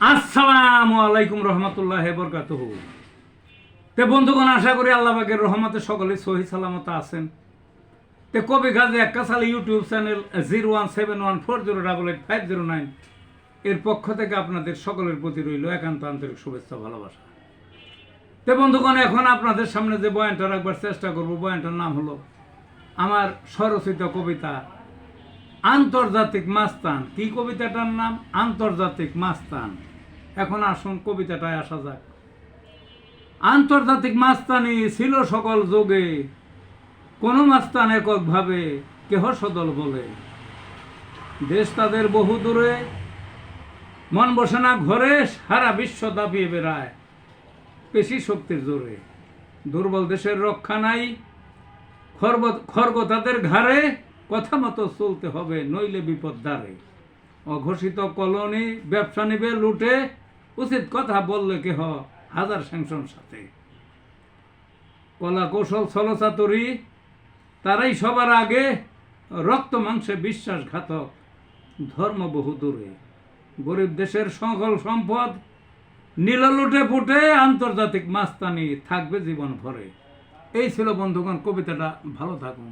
আসসালামু আলাইকুম রহমতুল্লাহি বরকাতুহু। তে বন্ধুগণ, আশা করি আল্লাহ পাকের রহমতে সকলে সহি সালামত আছেন। তে কবি গাজী এক্কাসালি ইউটিউব চ্যানেল 017140885009 এর পক্ষ থেকে আপনাদের সকলের প্রতি রইল একান্ত আন্তরিক শুভেচ্ছা ভালোবাসা। তে বন্ধুগণ, এখন আপনাদের সামনে যে বয়ানটা রাখবার চেষ্টা করব, বয়ানটার নাম হলো আমার স্বরচিত কবিতা আন্তর্জাতিক মাস্তান। কি কবিতাটার নাম? আন্তর্জাতিক মাস্তান। এখন আসুন কবিতাটায় আসা যাক। আন্তর্জাতিক মাস্তানি ছিল সকল যোগে, কোন মাস্তান এককভাবে কেহ সদল বলে। দেশ তাদের বহু দূরে, মন বসে না ঘরে, সারা বিশ্ব দাপিয়ে বেড়ায় পেশি শক্তির জোরে। দুর্বল দেশের রক্ষা নাই, খর্গ তাদের ঘাড়ে, কথা মতো চলতে হবে নইলে বিপদ দ্বারে। অঘোষিত কলোনি ব্যবসা নিবে লুটে, উচিত কথা বললে কেহ হাজার স্যাংশন সাথে। কলা কৌশল ছলচাতুরি তারাই সবার আগে, রক্ত মাংসে বিশ্বাসঘাতক ধর্ম বহু দূরে। গরিব দেশের সকল সম্পদ নীল লুটে ফুটে, আন্তর্জাতিক মাস্তানি থাকবে জীবন ভরে। এই ছিল বন্ধুগণ কবিতাটা। ভালো থাকুন।